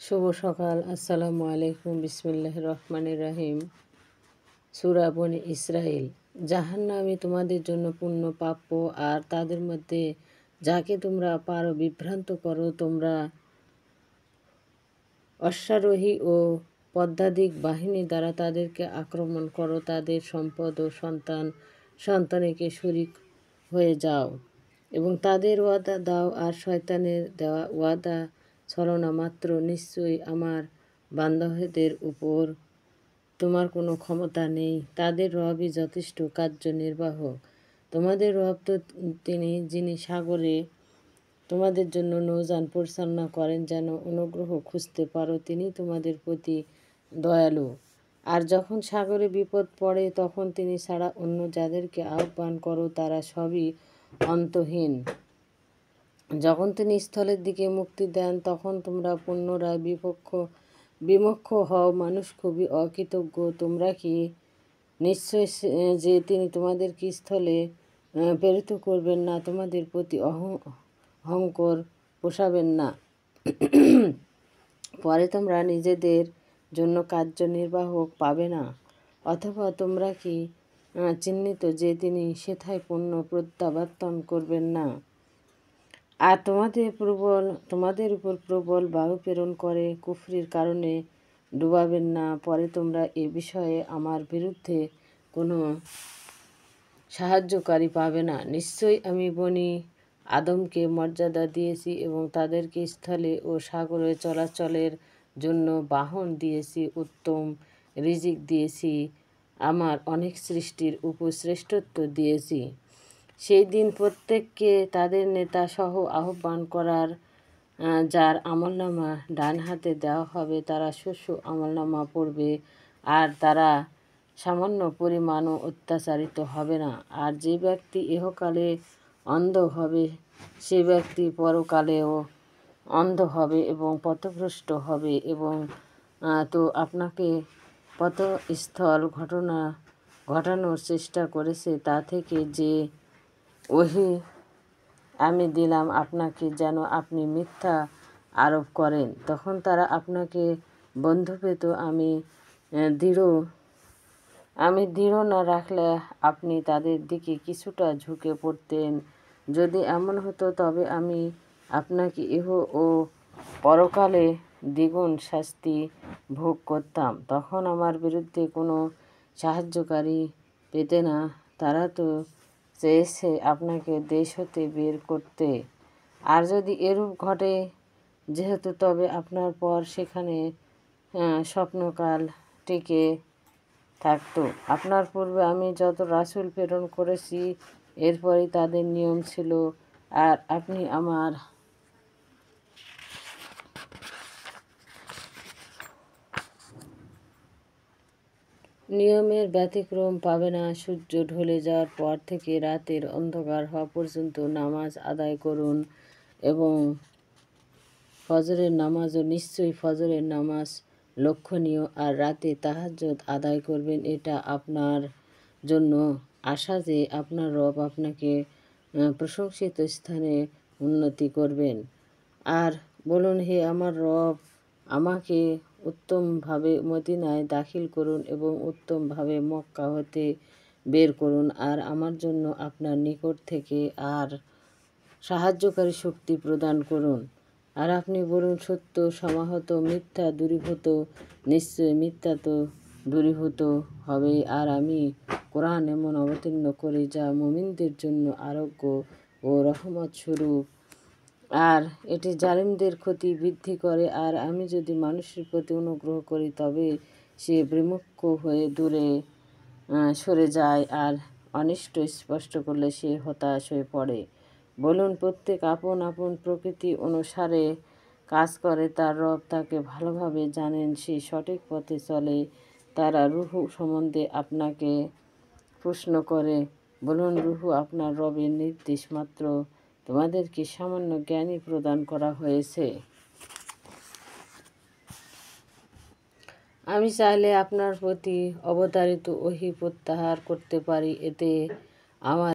শুভ সকাল। আসসালামু আলাইকুম। বিসমিল্লাহির রহমানির রহিম। সূরা বনী ইসরাইল। জাহান্নামী তোমাদের জন্য পূর্ণ প্রাপ্য, আর তাদের মধ্যে যাকে তোমরা পারো বিভ্রান্ত করো। তোমরা অশ্বারোহী ও পদাতিক বাহিনী দ্বারা তাদেরকে আক্রমণ করো। তাদের সম্পদ ও সন্তানেকে শরীক হয়ে যাও এবং তাদের ওয়াদা দাও, আর শয়তানের দেওয়া ওয়াদা ছলনা মাত্র। নিশ্চয়ই আমার বান্দাদের উপর তোমার কোনো ক্ষমতা নেই। তাদের রবই যথেষ্ট কার্যনির্বাহক। তোমাদের রব তো তিনি, যিনি সাগরে তোমাদের জন্য নৌযান পরিচালনা করেন, যেন অনুগ্রহ খুঁজতে পারো। তিনি তোমাদের প্রতি দয়ালু। আর যখন সাগরে বিপদ পড়ে, তখন তিনি ছাড়া অন্য যাদেরকে আহ্বান করো, তারা সবই অন্তহীন। যখন তিনি স্থলের দিকে মুক্তি দেন, তখন তোমরা পুনরায় বিমুখ হও। মানুষ খুবই অকৃতজ্ঞ। তোমরা কি নিশ্চয় যে তিনি তোমাদেরকে স্থলে প্রেরিত করবেন না, তোমাদের প্রতি অহংকার পোষাবেন না। পরে তোমরা নিজেদের জন্য কার্যনির্বাহক পাবে না। অথবা তোমরা কি চিহ্নিত যে তিনি সেথায় পুণ্য প্রত্যাবর্তন করবেন না, আর তোমাদের উপর প্রবল বায়ু প্রেরণ করে কুফরির কারণে ডুবাবেন না। পরে তোমরা এ বিষয়ে আমার বিরুদ্ধে কোনো সাহায্যকারী পাবে না। নিশ্চয়ই আমি বনী আদমকে মর্যাদা দিয়েছি এবং তাদেরকে স্থলে ও সাগরে চলাচলের জন্য বাহন দিয়েছি, উত্তম রিজিক দিয়েছি, আমার অনেক সৃষ্টির উপর শ্রেষ্ঠত্ব দিয়েছি। সেই দিন প্রত্যেককে তাদের নেতা সহ আহ্বান করার, যার আমলনামা ডান হাতে দেওয়া হবে, তারা শস্য আমলনামা পড়বে, আর তারা সামান্য পরিমাণও অত্যাচারিত হবে না। আর যে ব্যক্তি ইহকালে অন্ধ হবে, সে ব্যক্তি পরকালেও অন্ধ হবে এবং পথভ্রষ্ট হবে। এবং তো আপনাকে পথস্থল ঘটানোর চেষ্টা করেছে, তা থেকে যে ওহী আমি দিলাম আপনাকে, যেন আপনি মিথ্যা আরোপ করেন। তখন তারা আপনাকে বন্ধু পেত। আমি দৃঢ় না রাখলে আপনি তাদের দিকে কিছুটা ঝুঁকে পড়তেন। যদি এমন হতো, তবে আমি আপনাকে ইহ ও পরকালে দ্বিগুণ শাস্তি ভোগ করতাম। তখন আমার বিরুদ্ধে কোনো সাহায্যকারী পেতে না। তারা তো চেয়েছে আপনাকে দেশ হতে বের করতে। আর যদি এরূপ ঘটে যেহেতু, তবে আপনার পর সেখানে স্বপ্নকাল টিকে থাকত। আপনার পূর্বে আমি যত রাসূল প্রেরণ করেছি, এরপরই তাদের নিয়ম ছিল, আর আপনি আমার নিয়মের ব্যতিক্রম পাবে না। সূর্য ঢলে যাওয়ার পর থেকে রাতের অন্ধকার হওয়া পর্যন্ত নামাজ আদায় করুন এবং ফজরের নামাজও, নিশ্চয়ই ফজরের নামাজ লক্ষণীয়, আর রাতে তাহাজ্জুদ আদায় করবেন। এটা আপনার জন্য আশা যে আপনার রব আপনাকে প্রশংসিত স্থানে উন্নতি করবেন। আর বলুন, হে আমার রব, আমাকে উত্তমভাবে মদিনায় দাখিল করুন এবং উত্তমভাবে মক্কা হতে বের করুন, আর আমার জন্য আপনার নিকট থেকে আর সাহায্যকারী শক্তি প্রদান করুন। আর আপনি বলুন, সত্য সমাহত, মিথ্যা দূরীভূত। নিশ্চয় মিথ্যা তো দূরীভূত হবেই। আর আমি কোরআন এমন অবতীর্ণ করি যা মুমিনদের জন্য আরোগ্য ও রহমত স্বরূপ, আর এটি জালিমদের ক্ষতি বৃদ্ধি করে। আর আমি যদি মানুষের প্রতি অনুগ্রহ করি, তবে সে বিমুখ হয়ে দূরে সরে যায়, আর অনিষ্ট স্পষ্ট করলে সে হতাশ হয়ে পড়ে। বলুন, প্রত্যেক আপন আপন প্রকৃতি অনুসারে কাজ করে। তার রব তাকে ভালোভাবে জানেন, সে সঠিক পথে চলে। তারা রূহ সম্বন্ধে আপনাকে প্রশ্ন করে। বলুন, রূহ আপনার রবের নির্দেশ মাত্র। তোমাদেরকে সামান্য জ্ঞানই প্রদান করা হয়েছে। আমি চাইলে আপনার প্রতি অবতারিত ওহী প্রত্যাহার করতে পারি। এতে আমার